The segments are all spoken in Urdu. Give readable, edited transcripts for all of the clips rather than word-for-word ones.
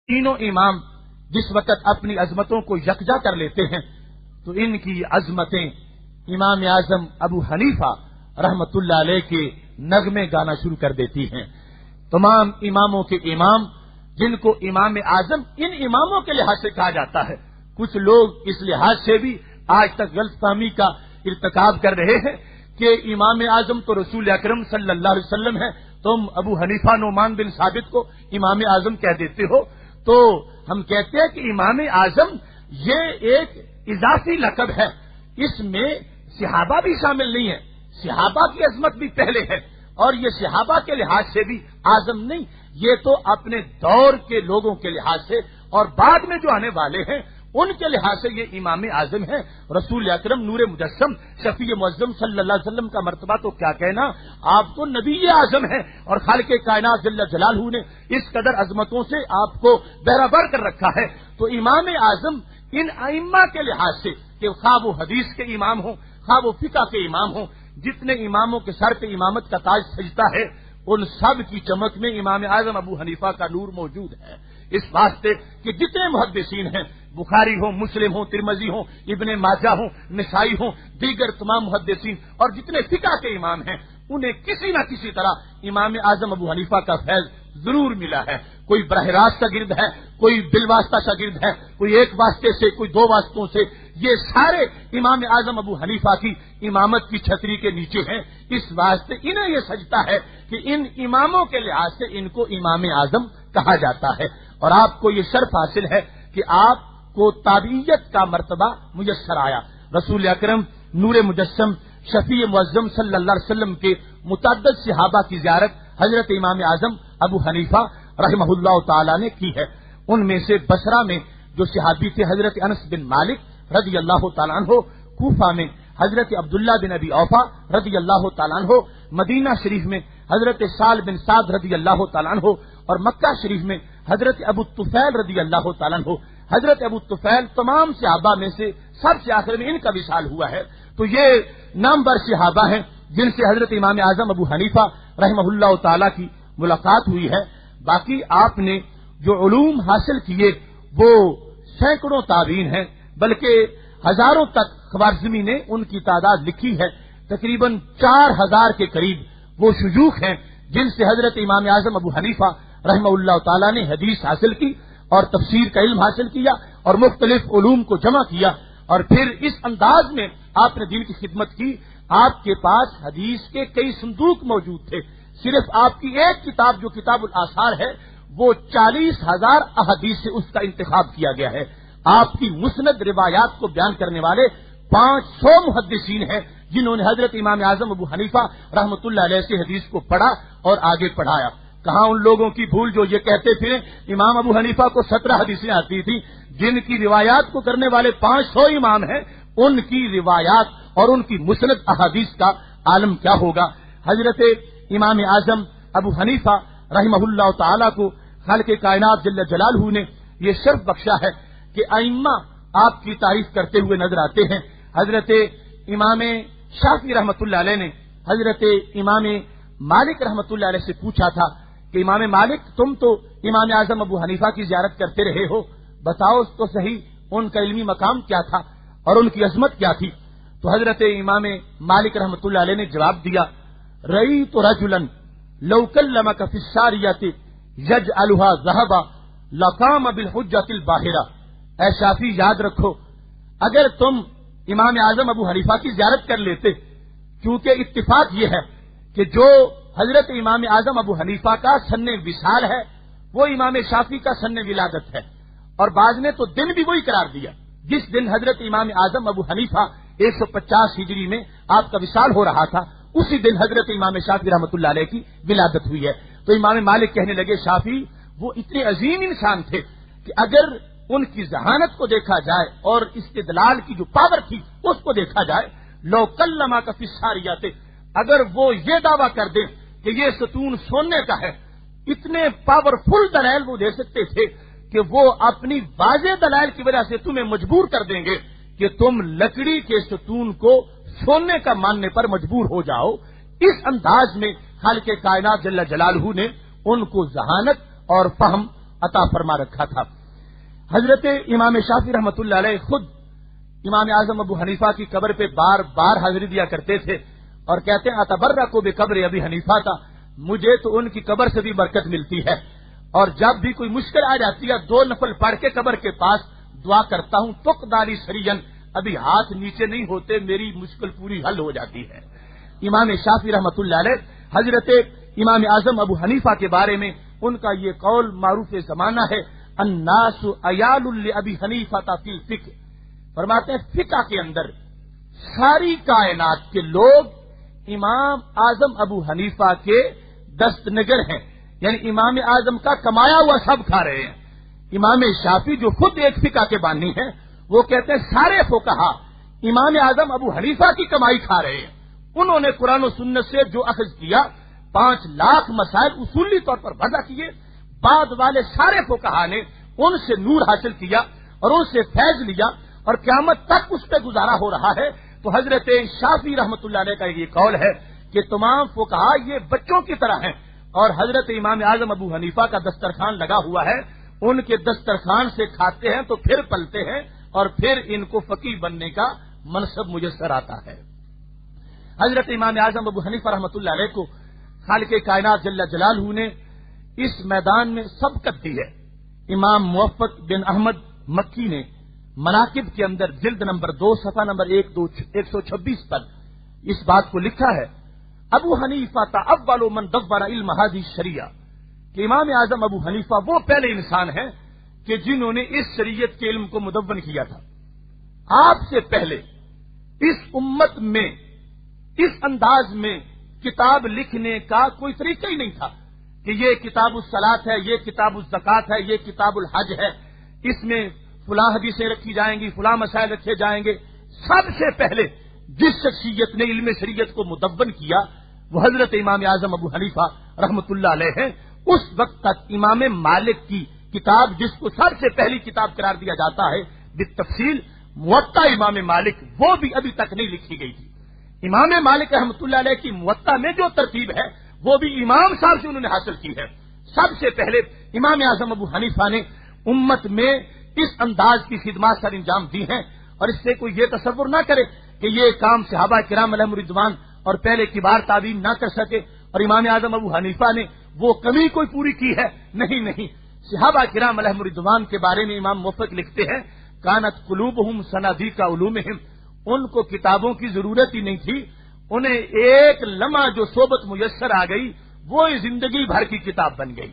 تینوں امام جس وقت اپنی عظمتوں کو یکجا کر لیتے ہیں تو ان کی عظمتیں امام اعظم ابو حنیفہ رحمت اللہ علیہ کے نغمے گانا شروع کر دیتی ہیں۔ تمام اماموں کے امام جن کو امام اعظم ان اماموں کے لحاظ سے کہا جاتا ہے، کچھ لوگ اس لحاظ سے بھی آج تک غلط فہمی کا ارتکاب کر رہے ہیں کہ امام اعظم تو رسول اکرم صلی اللہ علیہ وسلم ہے، تم ابو حنیفہ نعمان بن ثابت کو امام اعظم کہہ دیتے ہو۔ تو ہم کہتے ہیں کہ امام اعظم یہ ایک اضافی لقب ہے، اس میں صحابہ بھی شامل نہیں ہے، صحابہ کی عظمت بھی پہلے ہے، اور یہ صحابہ کے لحاظ سے بھی اعظم نہیں، یہ تو اپنے دور کے لوگوں کے لحاظ سے اور بعد میں جو آنے والے ہیں ان کے لحاظ سے یہ امام اعظم ہے۔ رسول اکرم نور مجسم شفیع معظم صلی اللہ علیہ وسلم کا مرتبہ تو کیا کہنا، آپ تو نبی اعظم ہیں، اور خالق کائنات جل جلالہ نے اس قدر عظمتوں سے آپ کو بہرابر کر رکھا ہے۔ تو امام اعظم ان ائمہ کے لحاظ سے کہ خواہ وہ حدیث کے امام ہوں، خواہ وہ فقہ کے امام ہوں، جتنے اماموں کے سر پہ امامت کا تاج سجتا ہے ان سب کی چمک میں امام اعظم ابو حنیفہ کا نور موجود ہے، اس واسطے کہ جتنے محدثین ہیں، بخاری ہوں، مسلم ہوں، ترمذی ہوں، ابن ماجہ ہوں، نسائی ہوں، دیگر تمام محدثین اور جتنے فقہ کے امام ہیں، انہیں کسی نہ کسی طرح امام اعظم ابو حنیفہ کا فیض ضرور ملا ہے۔ کوئی براہ راست شاگرد ہے، کوئی بالواسطہ شاگرد ہے، کوئی ایک واسطے سے، کوئی دو واسطوں سے، یہ سارے امام اعظم ابو حنیفہ کی امامت کی چھتری کے نیچے ہیں۔ اس واسطے انہیں یہ سجتا ہے کہ ان اماموں کے لحاظ سے ان کو امام اعظم کہا جاتا ہے، اور آپ کو یہ شرف حاصل ہے کہ آپ کو تابعیت کا مرتبہ میسر آیا۔ رسول اکرم نور مجسم شفیع معظم صلی اللہ علیہ وسلم کے متعدد صحابہ کی زیارت حضرت امام اعظم ابو حنیفہ رحمہ اللہ تعالی نے کی ہے۔ ان میں سے بصرہ میں جو صحابی تھے حضرت انس بن مالک رضی اللہ تعالیٰ عنہ، کوفہ میں حضرت عبداللہ بن ابی اوفا رضی اللہ تعالیٰ عنہ، مدینہ شریف میں حضرت سال بن سعد رضی اللہ تعالیٰ عنہ، اور مکہ شریف میں حضرت ابو الطفیل رضی اللہ تعالیٰ عنہ۔ حضرت ابو الطفیل تمام صحابہ میں سے سب سے آخر میں ان کا وصال ہوا ہے۔ تو یہ نامور صحابہ ہیں جن سے حضرت امام اعظم ابو حنیفہ رحمہ اللہ تعالیٰ کی ملاقات ہوئی ہے۔ باقی آپ نے جو علوم حاصل کیے وہ سینکڑوں تابعین ہیں، بلکہ ہزاروں تک خوارزمی نے ان کی تعداد لکھی ہے۔ تقریباً 4000 کے قریب وہ شیوخ ہیں جن سے حضرت امام اعظم ابو حنیفہ رحمہ اللہ تعالیٰ نے حدیث حاصل کی اور تفسیر کا علم حاصل کیا اور مختلف علوم کو جمع کیا، اور پھر اس انداز میں آپ نے دین کی خدمت کی۔ آپ کے پاس حدیث کے کئی صندوق موجود تھے، صرف آپ کی ایک کتاب جو کتاب الآثار ہے وہ 40,000 احادیث سے اس کا انتخاب کیا گیا ہے۔ آپ کی مسند روایات کو بیان کرنے والے 500 محدثین ہیں جنہوں نے حضرت امام اعظم ابو حنیفہ رحمۃ اللہ علیہ سے حدیث کو پڑھا اور آگے پڑھایا۔ کہاں ان لوگوں کی بھول جو یہ کہتے تھے امام ابو حنیفہ کو 17 حدیثیں آتی تھی، جن کی روایات کو کرنے والے 500 امام ہیں، ان کی روایات اور ان کی مسند احادیث کا عالم کیا ہوگا۔ حضرت امام اعظم ابو حنیفہ رحمہ اللہ تعالی کو خالق کائنات جل جلالہ نے یہ شرف بخشا ہے کہ ائمہ آپ کی تعریف کرتے ہوئے نظر آتے ہیں۔ حضرت امام شافعی رحمۃ اللہ علیہ نے حضرت امام مالک رحمۃ اللہ علیہ سے پوچھا تھا کہ امام مالک تم تو امام اعظم ابو حنیفہ کی زیارت کرتے رہے ہو، بتاؤ تو صحیح ان کا علمی مقام کیا تھا اور ان کی عظمت کیا تھی۔ تو حضرت امام مالک رحمۃ اللہ علیہ نے جواب دیا، رأیت رجلا لو کلمک فی الساریۃ یجعلها ذهبا لقام بالحجۃ الباہرہ۔ اے شافعی یاد رکھو، اگر تم امام اعظم ابو حنیفہ کی زیارت کر لیتے، کیونکہ اتفاق یہ ہے کہ جو حضرت امام اعظم ابو حنیفہ کا سن وصال ہے وہ امام شافعی کا سن ولادت ہے، اور بعض نے تو دن بھی وہی قرار دیا جس دن حضرت امام اعظم ابو حنیفہ 150 ہجری میں آپ کا وصال ہو رہا تھا، اسی دن حضرت امام شافعی رحمۃ اللہ علیہ کی ولادت ہوئی ہے۔ تو امام مالک کہنے لگے شافعی وہ اتنے عظیم انسان تھے کہ اگر ان کی ذہانت کو دیکھا جائے اور استدلال کی جو پاور تھی اس کو دیکھا جائے، لو کلمک فی الساریۃ، اگر وہ یہ دعویٰ کر دیں کہ یہ ستون سونے کا ہے، اتنے پاورفل دلائل وہ دے سکتے تھے کہ وہ اپنی واضح دلائل کی وجہ سے تمہیں مجبور کر دیں گے کہ تم لکڑی کے ستون کو سونے کا ماننے پر مجبور ہو جاؤ۔ اس انداز میں خالق کائنات جل جلالہ نے ان کو ذہانت اور فہم عطا فرما رکھا تھا۔ حضرت امام شافعی رحمۃ اللہ علیہ خود امام اعظم ابو حنیفہ کی قبر پہ بار بار حاضری دیا کرتے تھے اور کہتے ہیں اتبرک بقبر ابی حنیفہ کا، مجھے تو ان کی قبر سے بھی برکت ملتی ہے، اور جب بھی کوئی مشکل آ جاتی ہے 2 نفل پڑھ کے قبر کے پاس دعا کرتا ہوں، تقداری سرین، ابھی ہاتھ نیچے نہیں ہوتے میری مشکل پوری حل ہو جاتی ہے۔ امام شافعی رحمۃ اللہ علیہ حضرت امام اعظم ابو حنیفہ کے بارے میں ان کا یہ قول معروف زمانہ ہے، الناس عیال لابی حنیفہ فی الفقہ، فرماتے ہیں فقہ کے اندر ساری کائنات کے لوگ امام اعظم ابو حنیفہ کے دست نگر ہیں، یعنی امام اعظم کا کمایا ہوا سب کھا رہے ہیں۔ امام شافعی جو خود ایک فقہ کے بانی ہیں، وہ کہتے ہیں سارے فقہا امام اعظم ابو حنیفہ کی کمائی کھا رہے ہیں۔ انہوں نے قرآن و سنت سے جو اخذ کیا 5 لاکھ مسائل اصولی طور پر وضع کیے، بعد والے سارے فقہا نے ان سے نور حاصل کیا اور ان سے فیض لیا اور قیامت تک اس پہ گزارا ہو رہا ہے۔ تو حضرت شافعی رحمۃ اللہ علیہ کا یہ قول ہے کہ تمام فقہا یہ بچوں کی طرح ہیں، اور حضرت امام اعظم ابو حنیفہ کا دسترخوان لگا ہوا ہے، ان کے دسترخوان سے کھاتے ہیں تو پھر پلتے ہیں اور پھر ان کو فقیہ بننے کا منصب میسر آتا ہے۔ حضرت امام اعظم ابو حنیفہ رحمۃ اللہ علیہ کو خالق کائنات جل جلالہ نے اس میدان میں سبقت دی ہے۔ امام موفق بن احمد مکی نے مناقب کے اندر جلد نمبر 2 صفحہ نمبر 126 پر اس بات کو لکھا ہے، ابو حنیفہ اول من دبر علم هذه الشریعہ، کہ امام اعظم ابو حنیفہ وہ پہلے انسان ہیں کہ جنہوں نے اس شریعت کے علم کو مدون کیا تھا۔ آپ سے پہلے اس امت میں اس انداز میں کتاب لکھنے کا کوئی طریقہ ہی نہیں تھا کہ یہ کتاب الصلاۃ ہے، یہ کتاب الزکات ہے، یہ کتاب الحج ہے، اس میں فلاں حدیثیں رکھی جائیں گی، فلاں مسائل رکھے جائیں گے۔ سب سے پہلے جس شخصیت نے علم شریعت کو مدون کیا وہ حضرت امام اعظم ابو حنیفہ رحمۃ اللہ علیہ ہے۔ اس وقت تک امام مالک کی کتاب جس کو سب سے پہلی کتاب قرار دیا جاتا ہے بالتفصیل موطا امام مالک، وہ بھی ابھی تک نہیں لکھی گئی تھی۔ امام مالک رحمۃ اللہ علیہ کی موطا میں جو ترتیب ہے وہ بھی امام صاحب سے انہوں نے حاصل کی ہے۔ سب سے پہلے امام اعظم ابو حنیفہ نے امت میں اس انداز کی خدمات سر انجام دی ہیں، اور اس سے کوئی یہ تصور نہ کرے کہ یہ کام صحابہ کرام علیہم رضوان اور پہلے کبار تابعین نہ کر سکے اور امام اعظم ابو حنیفہ نے وہ کمی کوئی پوری کی ہے، نہیں۔ صحابہ کرام علیہم رضوان کے بارے میں امام موفق لکھتے ہیں، کانت قلوبہم صنادیق علومہم، ان کو کتابوں کی ضرورت ہی نہیں تھی، انہیں ایک لمحہ جو صحبت میسر آ گئی وہ زندگی بھر کی کتاب بن گئی۔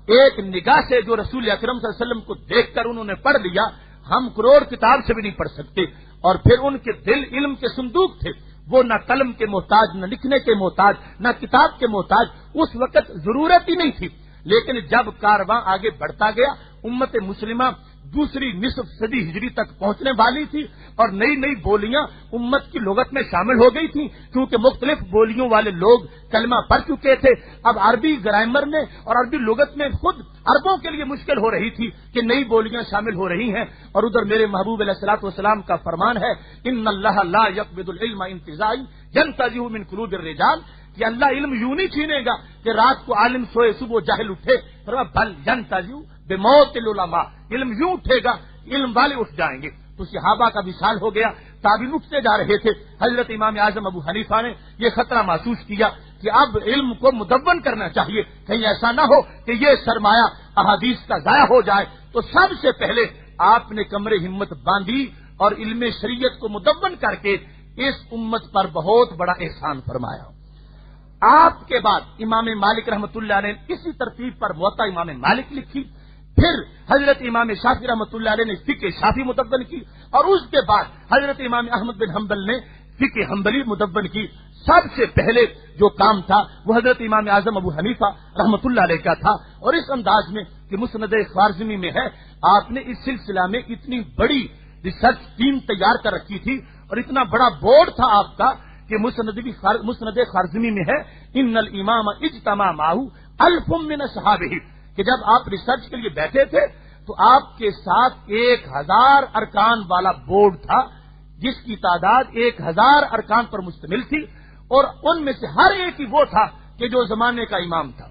ایک نگاہ سے جو رسول اکرم صلی اللہ علیہ وسلم کو دیکھ کر انہوں نے پڑھ لیا، ہم کروڑ کتاب سے بھی نہیں پڑھ سکتے۔ اور پھر ان کے دل علم کے صندوق تھے، وہ نہ قلم کے محتاج، نہ لکھنے کے محتاج، نہ کتاب کے محتاج، اس وقت ضرورت ہی نہیں تھی۔ لیکن جب کارواں آگے بڑھتا گیا، امت مسلمہ دوسری نصف صدی ہجری تک پہنچنے والی تھی اور نئی نئی بولیاں امت کی لغت میں شامل ہو گئی تھیں، کیونکہ مختلف بولیوں والے لوگ کلمہ پڑھ چکے تھے۔ اب عربی گرامر میں اور عربی لغت میں خود عربوں کے لیے مشکل ہو رہی تھی کہ نئی بولیاں شامل ہو رہی ہیں، اور ادھر میرے محبوب علیہ الصلوۃ والسلام کا فرمان ہے، ان اللہ لا یقبض العلم انتزاعی ینتزعه من قلوب الرجال، کہ اللہ علم یوں نہیں چھینے گا کہ رات کو عالم سوئے صبح جاہل اٹھے، بل ینتزع بموت العلماء، علم یوں اٹھے گا علم والے اٹھ جائیں گے۔ تو صحابہ کا وصال ہو گیا، تابعین اٹھتے جا رہے تھے۔ حضرت امام اعظم ابو حنیفہ نے یہ خطرہ محسوس کیا کہ اب علم کو مدون کرنا چاہیے، کہیں ایسا نہ ہو کہ یہ سرمایہ احادیث کا ضائع ہو جائے۔ تو سب سے پہلے آپ نے کمر ہمت باندھی اور علم شریعت کو مدون کر کے اس امت پر بہت بڑا احسان فرمایا۔ آپ کے بعد امام مالک رحمۃ اللہ نے اسی ترتیب پر موطا امام مالک لکھی، پھر حضرت امام شافعی رحمۃ اللہ علیہ نے فقہ شافعی مدون کی، اور اس کے بعد حضرت امام احمد بن حنبل نے فقہ حنبلی مدون کی۔ سب سے پہلے جو کام تھا وہ حضرت امام اعظم ابو حنیفہ رحمۃ اللہ علیہ کا تھا، اور اس انداز میں کہ مسند خوارزمی میں ہے، آپ نے اس سلسلہ میں اتنی بڑی ریسرچ ٹیم تیار کر رکھی تھی اور اتنا بڑا بورڈ تھا آپ کا کہ مسند خوارزمی میں ہے، ان الامام اجتمع معه الف من اصحابہ، کہ جب آپ ریسرچ کے لیے بیٹھے تھے تو آپ کے ساتھ 1000 ارکان والا بورڈ تھا، جس کی تعداد 1000 ارکان پر مشتمل تھی، اور ان میں سے ہر ایک ہی وہ تھا کہ جو زمانے کا امام تھا۔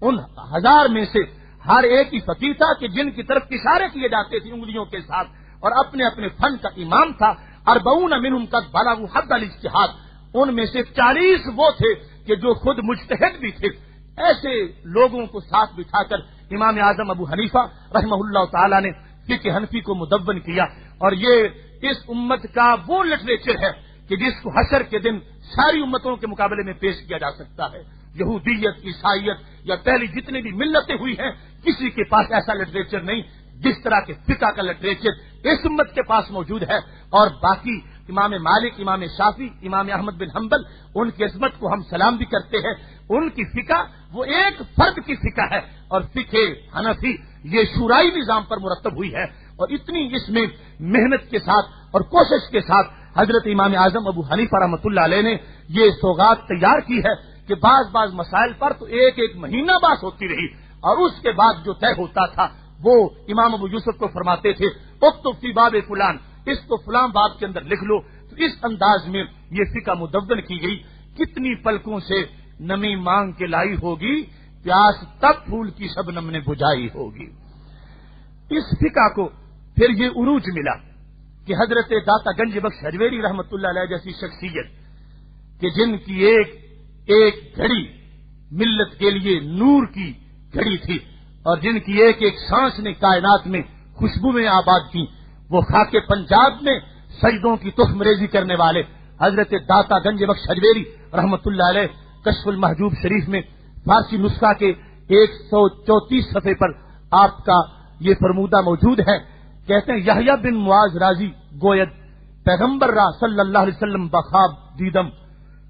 ان 1000 میں سے ہر ایک ہی فقیہ تھا کہ جن کی طرف اشارے کیے جاتے تھے انگلیوں کے ساتھ، اور اپنے اپنے فن کا امام تھا۔ 40 منہم قد بلغوا حد الاجتہاد، ان میں سے 40 وہ تھے کہ جو خود مجتہد بھی تھے۔ ایسے لوگوں کو ساتھ بٹھا کر امام اعظم ابو حنیفہ رحمہ اللہ تعالی نے فقہ حنفی کو مدون کیا، اور یہ اس امت کا وہ لٹریچر ہے کہ جس کو حشر کے دن ساری امتوں کے مقابلے میں پیش کیا جا سکتا ہے۔ یہودیت، عیسائیت یا پہلی جتنی بھی ملتیں ہوئی ہیں، کسی کے پاس ایسا لٹریچر نہیں جس طرح کے فقہ کا لٹریچر اس امت کے پاس موجود ہے۔ اور باقی امام مالک، امام شافعی، امام احمد بن حنبل، ان کی عظمت کو ہم سلام بھی کرتے ہیں۔ ان کی فقہ وہ ایک فرد کی فقہ ہے، اور فقہ حنفی یہ شورائی نظام پر مرتب ہوئی ہے، اور اتنی اس میں محنت کے ساتھ اور کوشش کے ساتھ حضرت امام اعظم ابو حنیفہ رحمۃ اللہ علیہ نے یہ سوغات تیار کی ہے کہ بعض مسائل پر تو ایک مہینہ بات ہوتی رہی، اور اس کے بعد جو طے ہوتا تھا وہ امام ابو یوسف کو فرماتے تھے اکتب فی باب فلان، اس کو فلان باب کے اندر لکھ لو۔ تو اس انداز میں یہ فقہ مدون کی گئی۔ کتنی پلکوں سے نمی مانگ کے لائی ہوگی، پیاس تب پھول کی شبنم نے بجھائی ہوگی۔ اس فقہ کو پھر یہ عروج ملا کہ حضرت داتا گنج بخش حجویری رحمۃ اللہ علیہ جیسی شخصیت کہ جن کی ایک گھڑی ملت کے لیے نور کی گھڑی تھی، اور جن کی ایک سانس نے کائنات میں خوشبو میں آباد کی، وہ خاک پنجاب میں سجدوں کی تخم ریزی کرنے والے حضرت داتا گنج بخش حجویری رحمۃ اللہ علیہ کشف المحجوب شریف میں فارسی نسخہ کے 134 صفحے پر آپ کا یہ فرمودہ موجود ہے۔ کہتے ہیں یحییٰ بن معاذ راضی گوید پیغمبر را صلی اللہ علیہ وسلم بخواب دیدم۔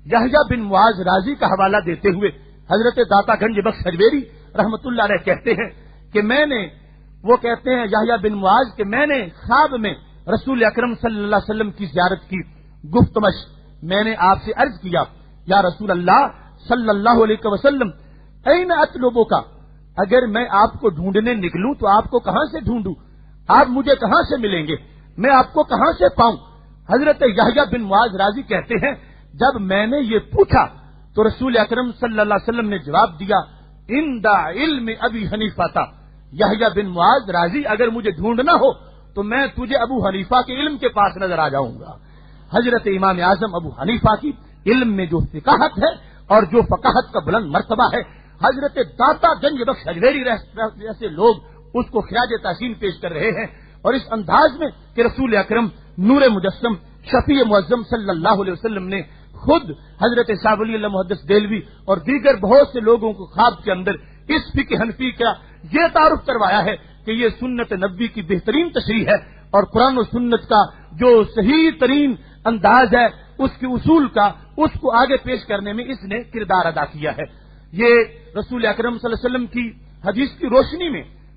یحییٰ بن معاذ راضی کا حوالہ دیتے ہوئے حضرت داتا گنج بخش حجویری رحمۃ اللہ علیہ کہتے ہیں کہ یحییٰ بن معاذ کہ میں نے خواب میں رسول اکرم صلی اللہ علیہ وسلم کی زیارت کی۔ گفتمش میں نے آپ سے عرض کیا یا رسول اللہ صلی اللہ علیہ وسلم این اطلبو کا، اگر میں آپ کو ڈھونڈنے نکلوں تو آپ کو کہاں سے ڈھونڈوں، آپ مجھے کہاں سے ملیں گے، میں آپ کو کہاں سے پاؤں۔ حضرت یحییٰ بن معاذ راضی کہتے ہیں جب میں نے یہ پوچھا تو رسول اکرم صلی اللہ علیہ وسلم نے جواب دیا عند علم ابی حنیفہ تھا، یحییٰ بن معاذ راضی اگر مجھے ڈھونڈنا ہو تو میں تجھے ابو حنیفہ کے علم کے پاس نظر آ جاؤں گا۔ حضرت امام اعظم ابو حنیفہ کی علم میں جو فقاہت ہے اور جو فقاہت کا بلند مرتبہ ہے، حضرت داتا گنج بخش حجویری جیسے لوگ اس کو خراج تحسین پیش کر رہے ہیں، اور اس انداز میں کہ رسول اکرم نور مجسم شفیع معظم صلی اللہ علیہ وسلم نے خود حضرت شاہ ولی اللہ محدث دہلوی اور دیگر بہت سے لوگوں کو خواب کے اندر اس فقہ حنفی کا یہ تعارف کروایا ہے کہ یہ سنت نبی کی بہترین تشریح ہے، اور قرآن و سنت کا جو صحیح ترین انداز ہے اس کے اصول کا، اس کو آگے پیش کرنے میں اس نے کردار ادا کیا ہے۔ یہ رسول اکرم صلی اللہ علیہ وسلم کی حدیث کی روشنی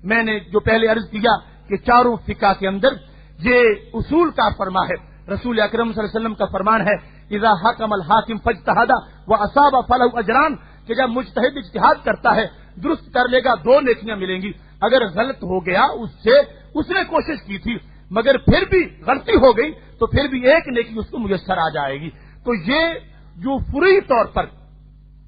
میں نے جو پہلے عرض کیا کہ چاروں فقہ کے اندر یہ اصول کا فرما ہے۔ رسول اکرم صلی اللہ علیہ وسلم کا فرمان ہے اذا حکم الحاکم فاجتہد واصاب فلہ اجران، کہ جب مجتہد اجتہاد کرتا ہے درست کر لے گا 2 نیکیاں ملیں گی، اگر غلط ہو گیا اس نے کوشش کی تھی مگر پھر بھی غلطی ہو گئی تو پھر بھی 1 نیکی اس کو میسر آ جائے گی۔ تو یہ جو فروعی طور پر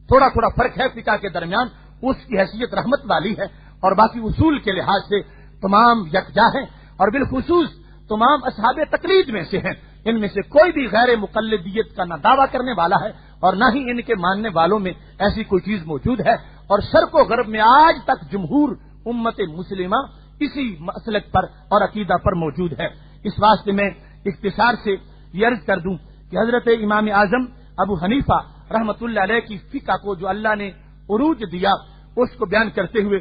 تھوڑا فرق ہے فقہ کے درمیان، اس کی حیثیت رحمت والی ہے، اور باقی اصول کے لحاظ سے تمام یکجا ہیں، اور بالخصوص تمام اصحاب تقلید میں سے ہیں۔ ان میں سے کوئی بھی غیر مقلدیت کا نہ دعویٰ کرنے والا ہے اور نہ ہی ان کے ماننے والوں میں ایسی کوئی چیز موجود ہے، اور شرق و غرب میں آج تک جمہور امت مسلمہ اسی مسلک پر اور عقیدہ پر موجود ہے۔ اس واسطے میں اختصار سے یہ عرض کر دوں کہ حضرت امام اعظم ابو حنیفہ رحمۃ اللہ علیہ کی فقہ کو جو اللہ نے عروج دیا اس کو بیان کرتے ہوئے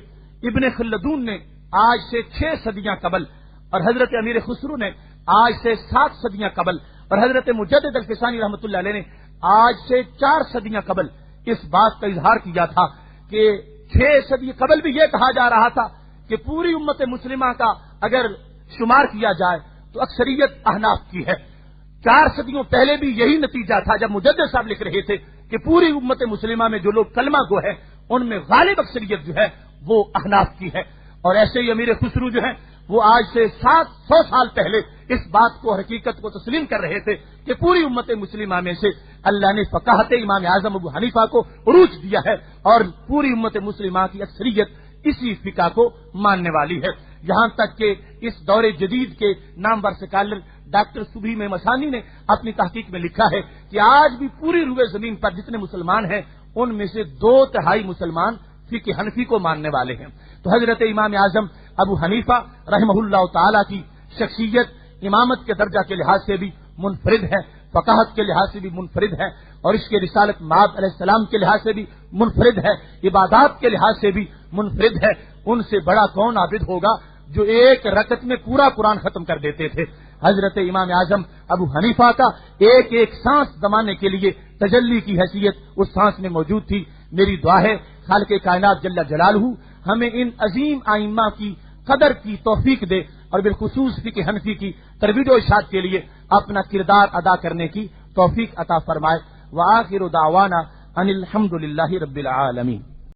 ابن خلدون نے آج سے 6 صدیاں قبل، اور حضرت امیر خسرو نے آج سے 7 صدیاں قبل، اور حضرت مجدد الفسانی رحمۃ اللہ علیہ نے آج سے 4 صدیاں قبل اس بات کا اظہار کیا تھا کہ 6 صدی قبل بھی یہ کہا جا رہا تھا کہ پوری امت مسلمہ کا اگر شمار کیا جائے تو اکثریت احناف کی ہے۔ 4 صدیوں پہلے بھی یہی نتیجہ تھا جب مجدد صاحب لکھ رہے تھے کہ پوری امت مسلمہ میں جو لوگ کلمہ گو ہے ان میں غالب اکثریت جو ہے وہ احناف کی ہے، اور ایسے ہی امیر خسرو جو ہے وہ آج سے 700 سال پہلے اس بات کو حقیقت کو تسلیم کر رہے تھے کہ پوری امت مسلمہ میں سے اللہ نے فقاہت امام اعظم ابو حنیفہ کو عروج دیا ہے، اور پوری امت مسلمہ کی اکثریت اسی فقہ کو ماننے والی ہے۔ یہاں تک کہ اس دور جدید کے نامور سکالر ڈاکٹر سبحی مسانی نے اپنی تحقیق میں لکھا ہے کہ آج بھی پوری روئے زمین پر جتنے مسلمان ہیں ان میں سے 2/3 مسلمان فقہ حنفی کو ماننے والے ہیں۔ تو حضرت امام اعظم ابو حنیفہ رحمہ اللہ تعالی کی شخصیت امامت کے درجہ کے لحاظ سے بھی منفرد ہے، فقاہت کے لحاظ سے بھی منفرد ہے، اور اس کے رسالت مآب علیہ السلام کے لحاظ سے بھی منفرد ہے، عبادات کے لحاظ سے بھی منفرد ہے۔ ان سے بڑا کون عابد ہوگا جو ایک رکعت میں پورا قرآن ختم کر دیتے تھے؟ حضرت امام اعظم ابو حنیفہ کا ایک ایک سانس دمانے کے لیے تجلی کی حیثیت اس سانس میں موجود تھی۔ میری دعا ہے خالق کائنات جل جلالہ ہمیں ان عظیم ائمہ کی قدر کی توفیق دے، اور بالخصوص فقہ حنفی کی ترویج و اشاعت کے لیے اپنا کردار ادا کرنے کی توفیق عطا فرمائے۔ وآخر دعوانا ان الحمد للہ رب العالمین۔